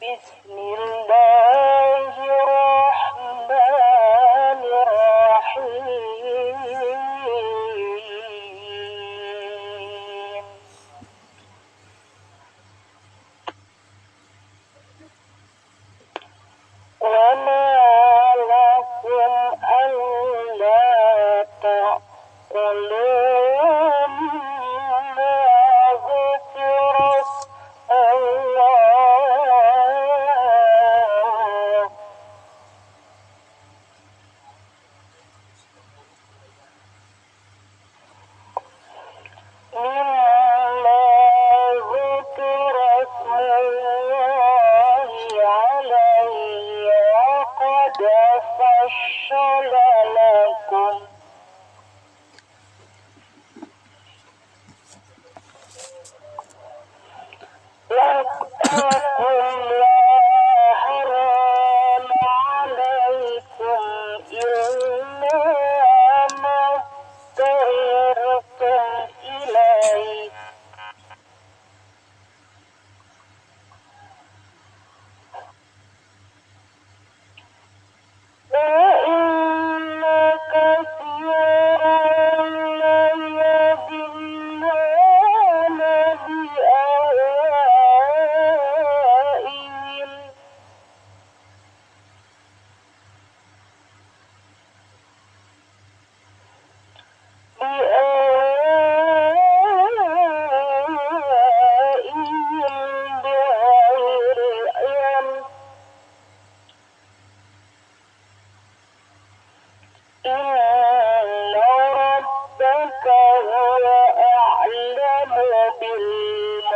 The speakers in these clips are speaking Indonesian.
Bismillahirrahmanirrahim. Wa ma lakum alla ta'qulun ma dzukira Allah. Mimma dzukira Allahi alaihi wa qad fassala lakum lakum la haram alaikum illa ma اضطررتم إليه وإن كثيرا ليضلون بأهوائهم بغير علم إن ربك هو أعلم بالمعتدين.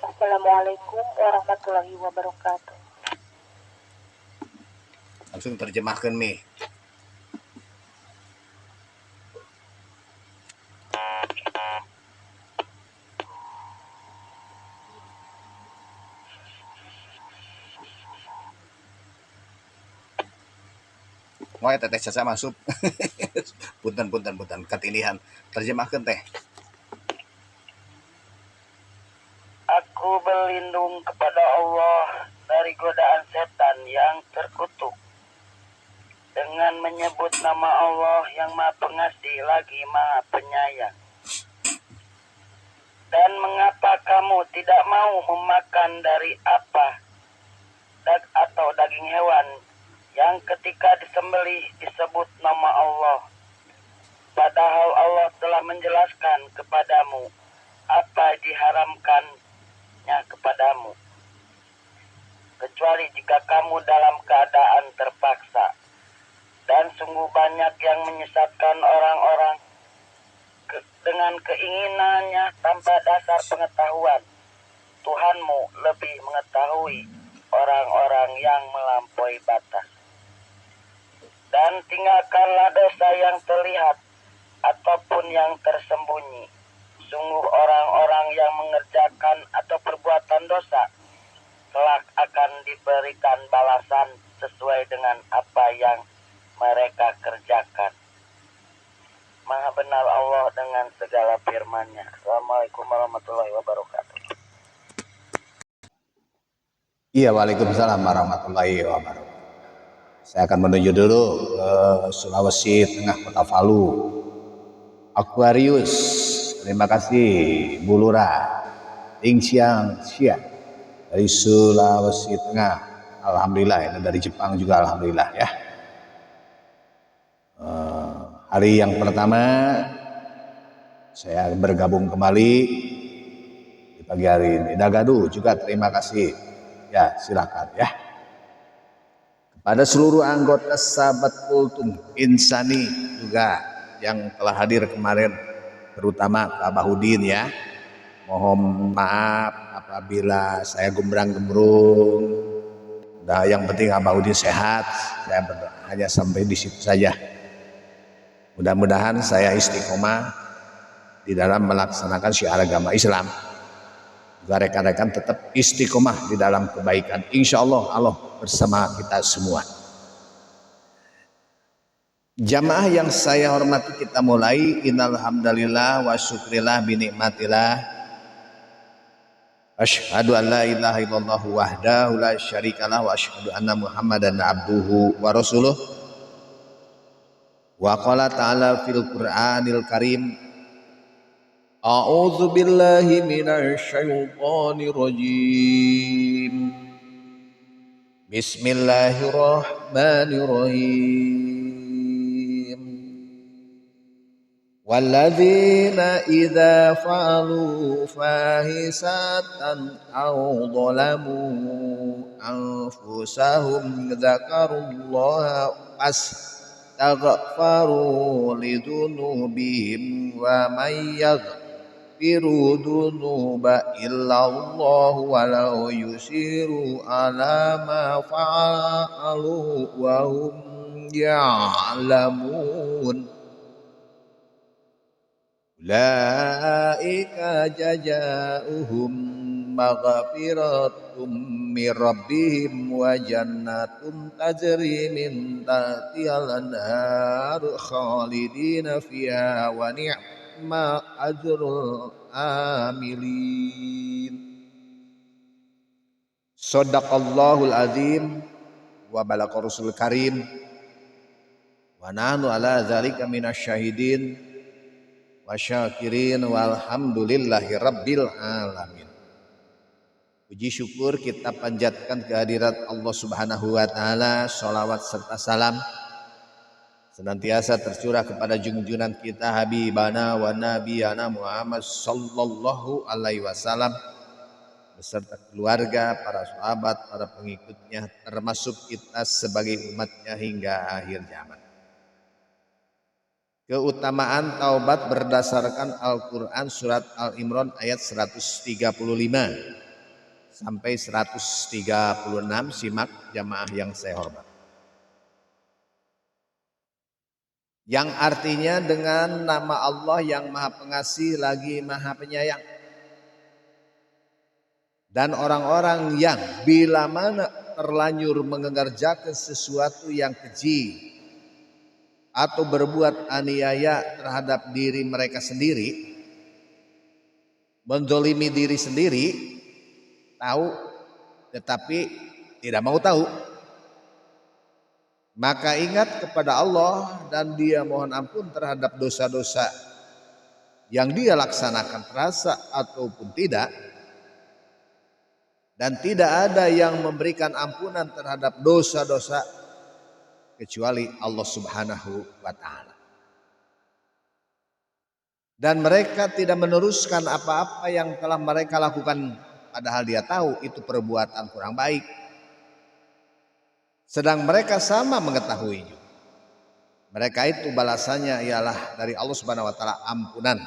Assalamualaikum warahmatullahi wabarakatuh. Langsung terjemahkan Mi. Wah, teteh saya masuk. punten katilihan. Terjemahkan teh. Aku berlindung kepada Allah dari godaan setan yang terkutuk dengan menyebut nama Allah yang Maha Pengasih lagi Maha Penyayang. Dan mengapa kamu tidak mau memakan dari apa atau daging hewan yang ketika disembelih disebut nama Allah, padahal Allah telah menjelaskan kepadamu apa diharamkannya kepadamu, kecuali jika kamu dalam keadaan terpaksa. Dan sungguh banyak yang menyesatkan orang-orang dengan keinginannya tanpa dasar pengetahuan. Tuhanmu lebih mengetahui orang-orang yang melampaui batas. Dan tinggalkanlah dosa yang terlihat ataupun yang tersembunyi. Sungguh orang-orang yang mengerjakan atau perbuatan dosa kelak akan diberikan balasan sesuai dengan apa yang mereka kerjakan. Maha benar Allah dengan segala firman-Nya. Assalamualaikum warahmatullahi wabarakatuh. Iya, waalaikumsalam warahmatullahi wabarakatuh. Saya akan menuju dulu ke Sulawesi Tengah, Kota Palu. Aquarius, terima kasih Bu Lurah. Ing Siang Sia. dari Sulawesi Tengah. Alhamdulillah, ini dari Jepang juga alhamdulillah ya. Hari yang pertama saya bergabung kembali di pagi hari ini. Dagadu juga terima kasih. Ya, silakan ya. Kepada seluruh anggota sahabat kultum insani juga yang telah hadir kemarin, terutama Pak Bahudin ya. Mohon maaf apabila saya gembrang-gembrung. Nah, yang penting Bahudin sehat. Saya hanya sampai di situ saja. Mudah-mudahan saya istiqomah di dalam melaksanakan syiar agama Islam. Juga rekan-rekan tetap istiqomah di dalam kebaikan. Insya Allah Allah bersama kita semua. Jamaah yang saya hormati, kita mulai. Innal hamdalillah wa syukrillah bi nikmatillah. Asyhadu an la ilaha illallah wahdahu la syarikalah wa asyhadu anna Muhammadan abduhu wa rasuluh. Wa qala ta'ala fil Qur'anil Karim, a'udzu billahi minasy syaithanir rajim. Bismillahirrahmanirrahim. Walladzina idza fa'alu fahisatan aw dhalamu anfusahum dzakarullaha fastaghfaru lidzunubihim wa may yaghfiru dzunuba illallah wa la yusiru ala ma fa'alu wa hum ya'lamun. Ulaika jazaohum maghfiratum mir rabbihim wa jannatum tajri min tahtihal anhar khalidina fiha wa ni'ma ajrul amilin. Shadaqallahul azim wa balagha rasul karim wa nahnu ala dzalika minasyahidin wa syakirin walhamdulillahi rabbil alamin. Puji syukur kita panjatkan kehadirat Allah Subhanahu wa taala. Sholawat serta salam senantiasa tercurah kepada junjungan kita habibana wa nabiyana Muhammad sallallahu alaihi wasallam beserta keluarga, para sahabat, para pengikutnya, termasuk kita sebagai umatnya hingga akhir zaman. Keutamaan taubat berdasarkan Al-Quran surat Al-Imran ayat 135 sampai 136. Simak jamaah yang saya hormati. Yang artinya dengan nama Allah yang maha pengasih lagi maha penyayang. Dan orang-orang yang bila mana terlanjur mengerjakan sesuatu yang keji atau berbuat aniaya terhadap diri mereka sendiri, menzolimi diri sendiri, tahu tetapi tidak mau tahu, maka ingat kepada Allah dan dia mohon ampun terhadap dosa-dosa yang dia laksanakan terasa ataupun tidak, dan tidak ada yang memberikan ampunan terhadap dosa-dosa kecuali Allah Subhanahu wa ta'ala. Dan mereka tidak meneruskan apa-apa yang telah mereka lakukan, padahal dia tahu itu perbuatan kurang baik. Sedang mereka sama mengetahuinya. Mereka itu balasannya ialah dari Allah Subhanahu wa ta'ala ampunan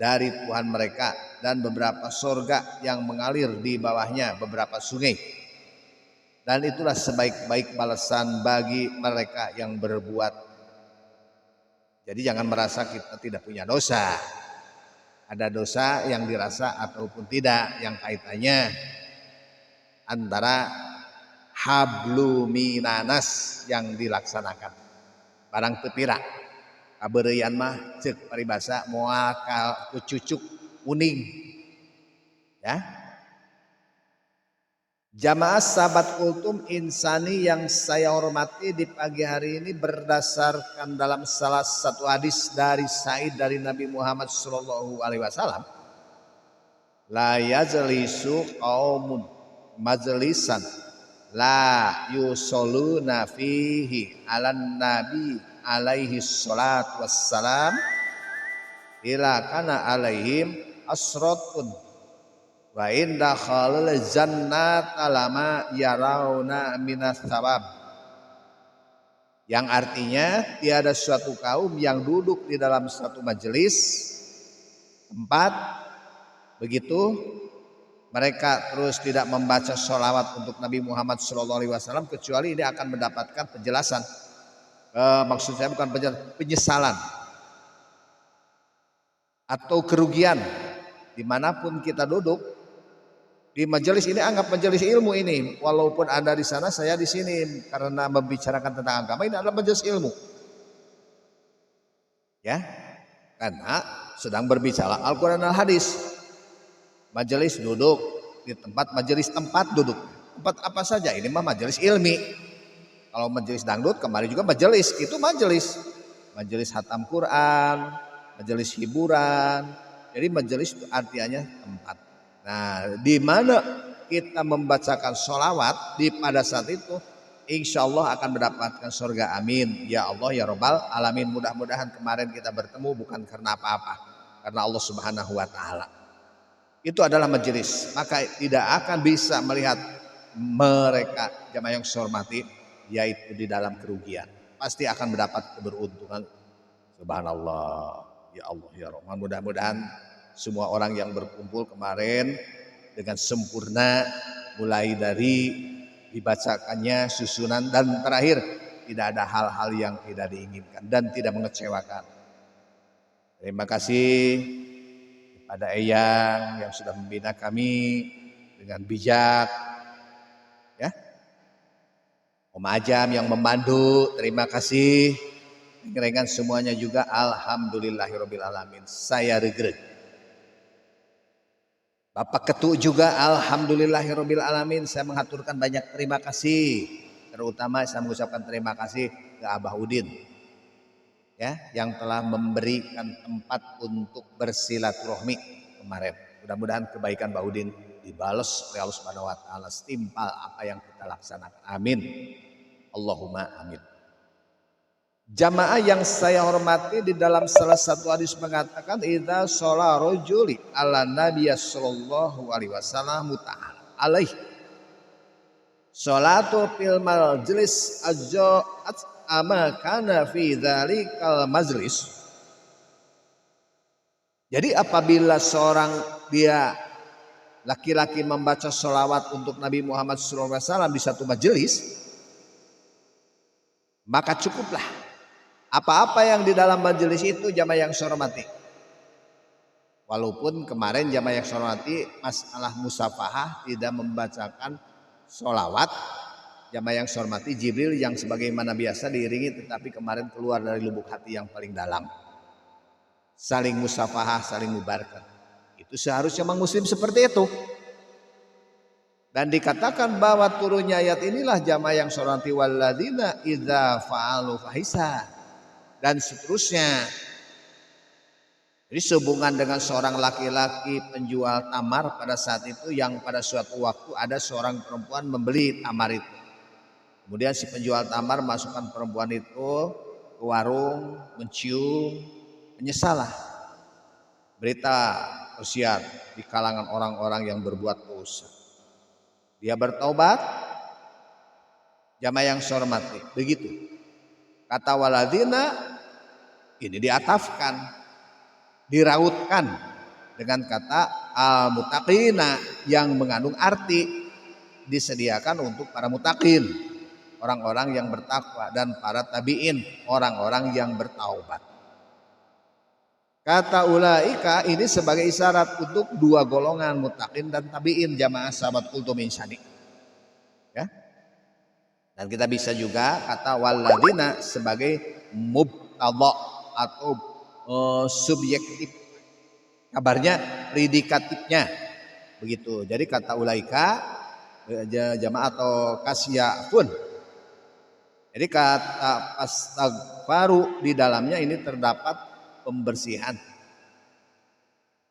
dari Tuhan mereka dan beberapa surga yang mengalir di bawahnya beberapa sungai. Dan itulah sebaik-baik balasan bagi mereka yang berbuat. Jadi jangan merasa kita tidak punya dosa. Ada dosa yang dirasa ataupun tidak, yang kaitannya antara hablu minanas yang dilaksanakan. Barang tepira. Kabeureyan mah ceuk paribasa moal ka cucuk uning. Ya. Jamaah sahabat kultum insani yang saya hormati, di pagi hari ini berdasarkan dalam salah satu hadis dari Sa'id dari Nabi Muhammad sallallahu alaihi wasallam, la yazlisu qaumun majlisan la yusalluna fihi alan nabi alaihi salatu wassalam ila kana alaihim asratun wa inda khalal jannata lama yarawna minas thawab, yang artinya tiada suatu kaum yang duduk di dalam suatu majelis tempat begitu mereka terus tidak membaca sholawat untuk Nabi Muhammad SAW kecuali ini akan mendapatkan penjelasan, maksud saya bukan penyesalan atau kerugian dimanapun kita duduk. Di majelis ini anggap majelis ilmu ini, walaupun Anda di sana, saya di sini karena membicarakan tentang agama, ini adalah majelis ilmu. Ya, karena sedang berbicara Al-Qur'an dan Hadis. Majelis duduk di tempat majelis tempat duduk. Tempat apa saja ini mah majelis ilmi. Kalau majelis dangdut kemarin juga majelis, itu majelis. Majelis hatam Quran, majelis hiburan. Jadi majelis itu artinya tempat. Nah, di mana kita membacakan sholawat di pada saat itu, insya Allah akan mendapatkan surga. Amin. Ya Allah ya Rabbal Alamin. Mudah-mudahan kemarin kita bertemu bukan karena apa-apa, karena Allah Subhanahu Wa Taala. Itu adalah majelis. Maka tidak akan bisa melihat mereka jamaah yang saya hormati, yaitu di dalam kerugian. Pasti akan mendapat keberuntungan. Subhanallah. Ya Allah ya Rahman. Mudah-mudahan semua orang yang berkumpul kemarin dengan sempurna, mulai dari dibacakannya susunan dan terakhir tidak ada hal-hal yang tidak diinginkan dan tidak mengecewakan. Terima kasih kepada Eyang yang sudah membina kami dengan bijak, ya. Om Ajam yang memandu, terima kasih. Ringan semuanya juga, alhamdulillahirabbil alamin. Saya regret. Bapak Ketua juga alhamdulillahirabbil alamin, saya mengaturkan banyak terima kasih. Terutama saya mengucapkan terima kasih ke Abah Udin, ya, yang telah memberikan tempat untuk bersilaturahmi kemarin. Mudah-mudahan kebaikan Abah Udin dibalas oleh Allah Subhanahu Wa Taala setimpal apa yang kita laksanakan. Amin. Allahumma amin. Jamaah yang saya hormati, di dalam salah satu hadis mengatakan idza sholla rajuli ala nabiyyi sallallahu alaihi wasallam ta'ala alaih sholatu fil majlis ajja'at ama kana fi dzalikal majlis. Jadi apabila seorang dia laki-laki membaca sholawat untuk Nabi Muhammad SAW di satu majelis, maka cukuplah apa-apa yang di dalam majelis itu jamaah yang saya hormati. Walaupun kemarin jamaah yang saya hormati masalah musafahah tidak membacakan sholawat, jamaah yang saya hormati Jibril yang sebagaimana biasa diiringi, tetapi kemarin keluar dari lubuk hati yang paling dalam. Saling musafahah, saling mubarakah. Itu seharusnya memang muslim seperti itu. Dan dikatakan bahwa turunnya ayat inilah jamaah yang saya hormati walladzina idza fa'alu fahisah dan seterusnya. Jadi sehubungan dengan seorang laki-laki penjual tamar pada saat itu, yang pada suatu waktu ada seorang perempuan membeli tamar itu. Kemudian si penjual tamar masukkan perempuan itu ke warung, mencium, menyesalah. Berita tersiar di kalangan orang-orang yang berbuat dosa. Dia bertobat, jamaah yang saya hormati. Begitu. Kata waladina ini diatafkan, dirautkan dengan kata al-muttaqina yang mengandung arti disediakan untuk para muttaqin, orang-orang yang bertakwa, dan para tabi'in, orang-orang yang bertaubat. Kata ulaika ini sebagai isyarat untuk dua golongan muttaqin dan tabi'in, jamaah sahabat kultum insani. Ya. Dan kita bisa juga kata waladina sebagai mubtada atau subjektif, kabarnya predikatifnya begitu. Jadi kata ulaika jamaah atau kasyafun. Jadi kata astaghfaru di dalamnya ini terdapat pembersihan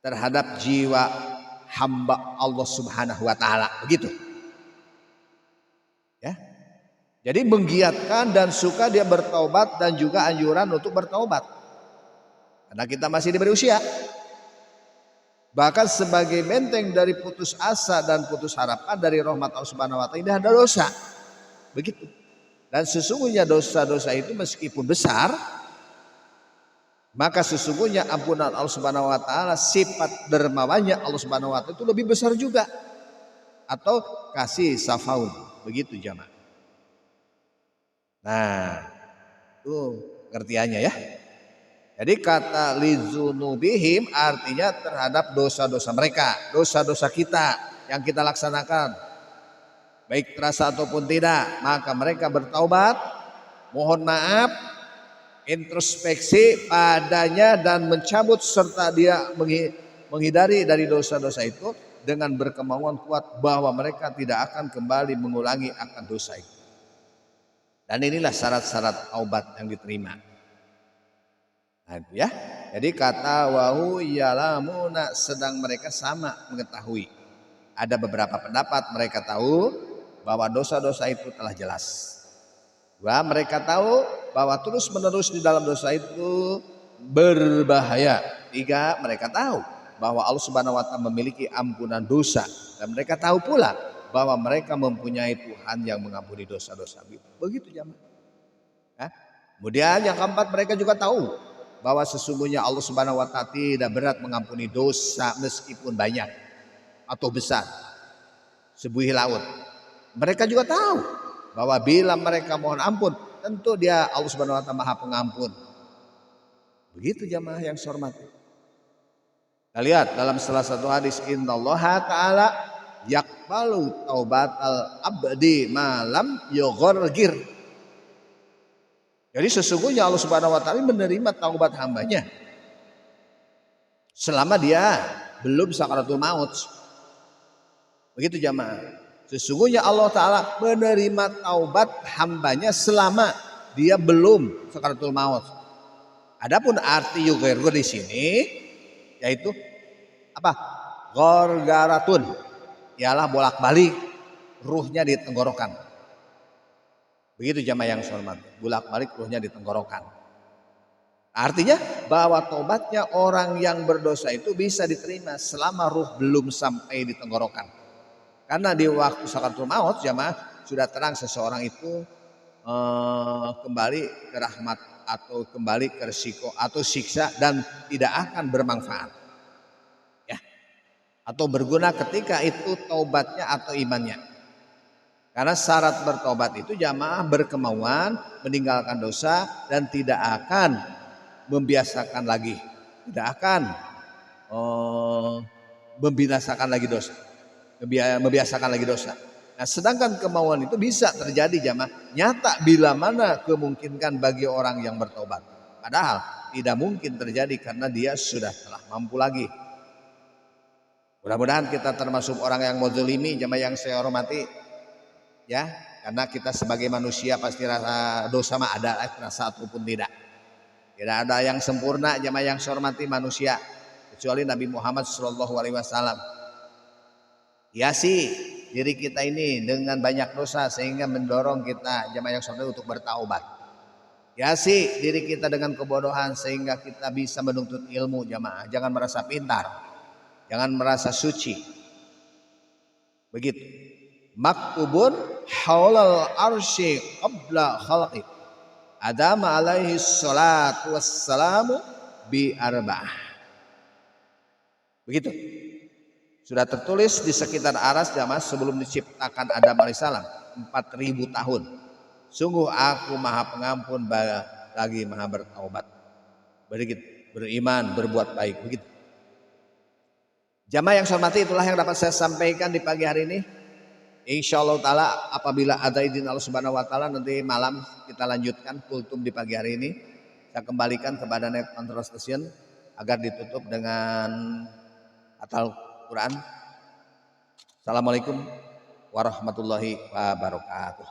terhadap jiwa hamba Allah Subhanahu wa taala, begitu. Ya. Jadi menggiatkan dan suka dia bertaubat dan juga anjuran untuk bertaubat. Karena kita masih diberi usia. Bahkan sebagai benteng dari putus asa dan putus harapan dari rahmat Allah Subhanahu wa taala, ini ada dosa. Begitu. Dan sesungguhnya dosa-dosa itu meskipun besar, maka sesungguhnya ampunan Allah Subhanahu wa taala, sifat dermawannya Allah Subhanahu wa taala itu lebih besar juga. Atau kasih safaun. Begitu jamaah. Nah, itu pengertiannya ya. Jadi kata lizunubihim artinya terhadap dosa-dosa mereka, dosa-dosa kita yang kita laksanakan. Baik terasa ataupun tidak, maka mereka bertaubat, mohon maaf, introspeksi padanya dan mencabut serta dia menghindari dari dosa-dosa itu dengan berkemauan kuat bahwa mereka tidak akan kembali mengulangi akan dosa itu. Dan inilah syarat-syarat taubat yang diterima. Nah, ya. Jadi kata wahu yalamuna, sedang mereka sama mengetahui. Ada beberapa pendapat mereka tahu bahwa dosa-dosa itu telah jelas. Dua, mereka tahu bahwa terus menerus di dalam dosa itu berbahaya. Tiga, mereka tahu bahwa Allah Subhanahu wa taala memiliki ampunan dosa, dan mereka tahu pula bahwa mereka mempunyai Tuhan yang mengampuni dosa-dosa. Begitu jamaah. Ya. Kemudian yang keempat, mereka juga tahu bahwa sesungguhnya Allah Subhanahu wa taala tidak berat mengampuni dosa meskipun banyak atau besar sebuih laut. Mereka juga tahu bahwa bila mereka mohon ampun, tentu dia Allah Subhanahu wa taala Maha Pengampun. Begitu jamaah yang saya hormati. Kita lihat dalam salah satu hadis, innallaha ta'ala yaqbalu taubatal abdi malam yughorgir. Jadi sesungguhnya Allah Subhanahu wa taala menerima taubat hambanya selama dia belum sakaratul maut. Begitu jamaah. Sesungguhnya Allah taala menerima taubat hambanya selama dia belum sakaratul maut. Adapun arti yughorgir di sini yaitu apa? Gorgaratun, ialah bolak-balik ruhnya di tenggorokan. Begitu jamaah yang saya hormati, bolak-balik ruhnya di tenggorokan. Artinya bahwa tobatnya orang yang berdosa itu bisa diterima selama ruh belum sampai di tenggorokan. Karena di waktu sakaratul maut jamaah sudah terang seseorang itu kembali ke rahmat atau kembali ke resiko atau siksa dan tidak akan bermanfaat. Ya. Atau berguna ketika itu taubatnya atau imannya. Karena syarat bertobat itu jamaah berkemauan meninggalkan dosa dan tidak akan membiasakan lagi, tidak akan membinasakan lagi dosa, membiasakan lagi dosa. Nah, sedangkan kemauan itu bisa terjadi jamaah nyata bila mana kemungkinan bagi orang yang bertobat. Padahal tidak mungkin terjadi karena dia sudah telah mampu lagi. Mudah-mudahan kita termasuk orang yang menzalimi jamaah yang saya hormati. Ya, karena kita sebagai manusia pasti rasa dosa mah ada, rasa ataupun tidak. Tidak ada yang sempurna jamaah yang saya hormati manusia kecuali Nabi Muhammad SAW. Hiasi diri kita ini dengan banyak dosa sehingga mendorong kita jamaah yang saya hormati untuk bertaubat. Hiasi diri kita dengan kebodohan sehingga kita bisa menuntut ilmu jamaah. Jangan merasa pintar, jangan merasa suci. Begitu. Maktubun haulal arsy qabla khalqi Adam alaihi salatu wassalamu bi arba'ah. Begitu. Sudah tertulis di sekitar aras jamaah sebelum diciptakan Adam alaihissalam 4000 tahun. Sungguh aku Maha Pengampun lagi Maha bertaubat. Begitu, beriman, berbuat baik. Begitu. Jamaah yang saya hormati, itulah yang dapat saya sampaikan di pagi hari ini. Insyaallah taala apabila ada izin Allah Subhanahu wa taala nanti malam kita lanjutkan kultum di pagi hari ini. Saya kembalikan kepada net control station agar ditutup dengan atal Quran. Assalamualaikum warahmatullahi wabarakatuh.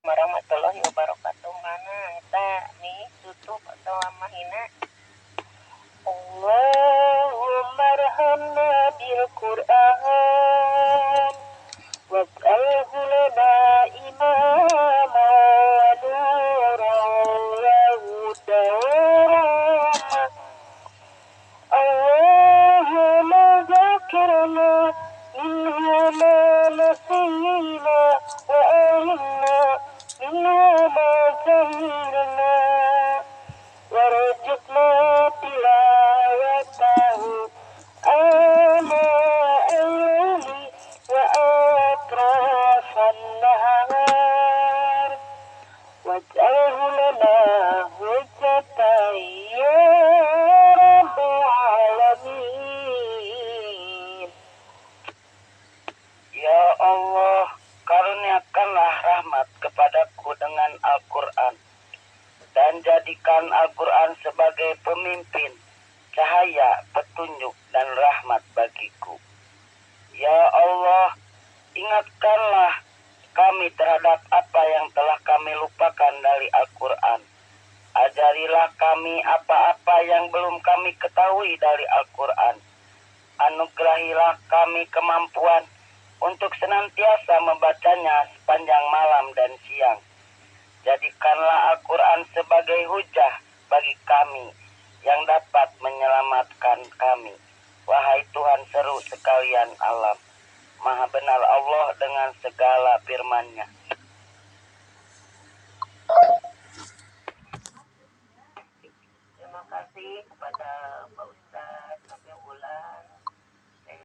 Warahmatullahi wabarakatuh. Mana eta nih tutup atau mahina? Allahumma arhamna bil Qur'an واجعله لنا إماما ونورا وهدى ورحمة اللهم ذكرنا منه ما نسينا وأرنا منه ما جهلنا وارزقنا تلاوته آناء الليل وأطراف النهار واجعله لنا حجة يا رب العالمين. Ya Allah, karuniakanlah rahmat kepadaku dengan Al-Quran dan jadikan Al-Quran sebagai pemimpin, cahaya, petunjuk, dan rahmat bagiku. Ya Allah, ingatkanlah kami terhadap apa yang telah kami lupakan dari Al-Quran. Ajarilah kami apa-apa yang belum kami ketahui dari Al-Quran. Anugerahilah kami kemampuan untuk senantiasa membacanya sepanjang malam dan siang. Jadikanlah Al-Quran sebagai hujah bagi kami yang dapat menyelamatkan kami. Wahai Tuhan seru sekalian alam, Maha benar Allah dengan segala firman-Nya. Terima kasih kepada Pak